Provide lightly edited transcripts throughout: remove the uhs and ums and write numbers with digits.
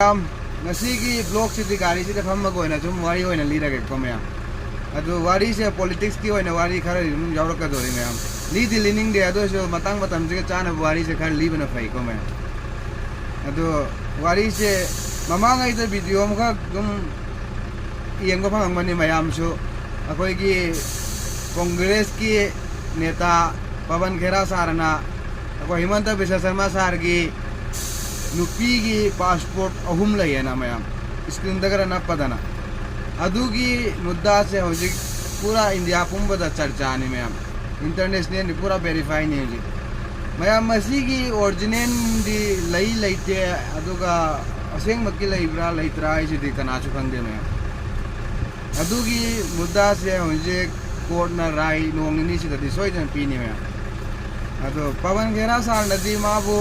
blog से गाड़ी से फमगोना जो वारी लीरगे को मैम वारी से पॉलिटिक्स की वारी खर यौरकदोरी मैम लीदी लीनिंग दे मतंग से चाना वारी से खर लीबना फई को मैम वारी से ममांग वीडियो येंग फंगमनी मैमसु अखोगी कांग्रेस की नेता पवन खेरा सारना अखो हिमंत बिश्व शर्मा सार की नुपी की पासपोर्ट अहुम लेना मैम स्क्रीन दगर नपदना अदुगी मुद्दा से हजिक पूरा इंडिया पुंबद चर्चा ने मैम इंटरनेशनल पूरा वेरीफाई नहीं हजिक मैम मसीगी ओरिजिनल दी लई लेते अदुगा असेंग मक्की लेब्रा लेत्रा इसे दी कनाचु खंगदे मैम अदुगी मुद्दा से हजिक कोर्ट ना राय नोंगनी से दी सोइदन पीनी मैम अदो पवन खेरा सार नदी माबू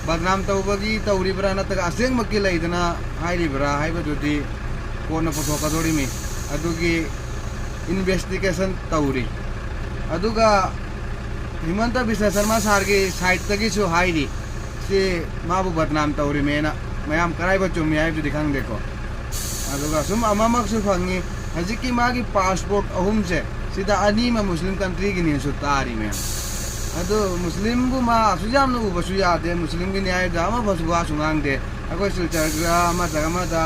बदनाम तौबगी तौरीब्रा नतगा असेंग मक्की लेदना हाइरिब्रा हाइबदुदी कोना पुथोकदोरी में अदुगी इन्वेस्टिगेशन तौरी अदुगा हिमंत बिश्व शर्मा सार की साइड तकी सु हाइरी से माबू बदनाम तौरी मेना मयाम कराइब चुमी हाइबदुदी खंगदेको अदुगा सुम अममक सु फंगी हजिकी मागी पासपोर्ट अहुम से सीधा अनी में मुस्लिम कंट्री की न्यूज़ तारी में अदो मुस्लिम को मा सुजाम नु बसु यादे मुस्लिम की न्याय दामा बसुआ सुनांग दे अको सिलचरग्रा मा जगमा दा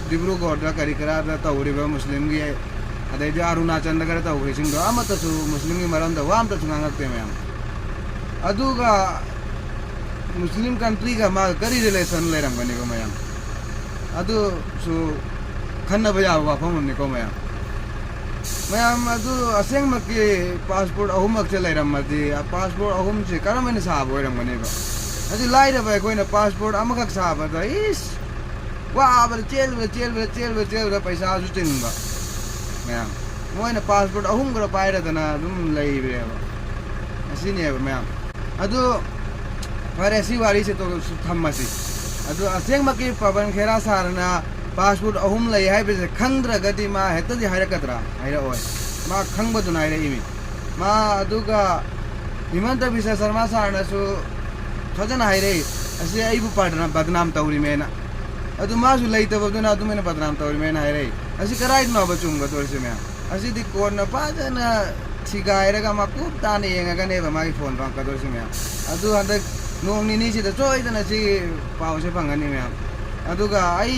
डिब्रूगढ़ करी करा तौरीब मुस्लिम की अदे अरुणाचल नगर तौरीसिंग अमतसु मुस्लिम की मरम वाम तो सुनांगते मैम अदुगा मुस्लिम कंट्री का मा करी रिलेशन लेरंगनी को मैम अदु सु खन्नब याब वाफम को मैम मैम अदु असेंग मक्की पासपोर्ट अहुम से लेरमदी पासपोर्ट अहुम से करम साब होरंगनी अदु लाइरब कोई पासपोर्ट अमखक साब इस वाब चेल पैसा तीनब मैम मोइन पासपोर्ट अहुम गो पाइरदना लेब्रेब मैम अदु फरे सी वारी से तो थम्मसी अदु असेंगमकी पवन खेरा सारना पासपोर्ट अहुम लई हाइबसे खंद्रगदी मा हेतदी हाइरकद्रा हाइरओय मा खंगबदुना हाइरइमी मा अदुगा हिमंत बिश्व शर्मा सारनासु फजना हाइरई असे आइबु पाडना बदनाम तौरी मेना अदु मासु लेइतबदुना अदु मेना बदनाम तौरी मेना हाइरई असे कराइ न बचुंग तोरसे मे असे दि कोन पाजना सिगाइरगा मा कुप ताने येंगगने मागी फोन पांग कदोरसे मे अदु हंदक नोंग निनी से चोइदना सि पावसे फंगनी मे अदुगा आई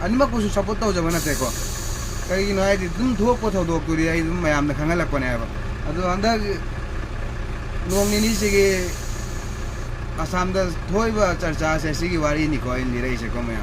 अनिमकुसु सपोर्ट तौजब नतेको करिगिनो आइदि दुम थोकपो थौदोक्तुरी आई दुम मयामना खंगलकपने हाब अदु हंदक नोंग निनी से असम थोइबा चर्चा से सिगी वारी निको लिरैसे को मया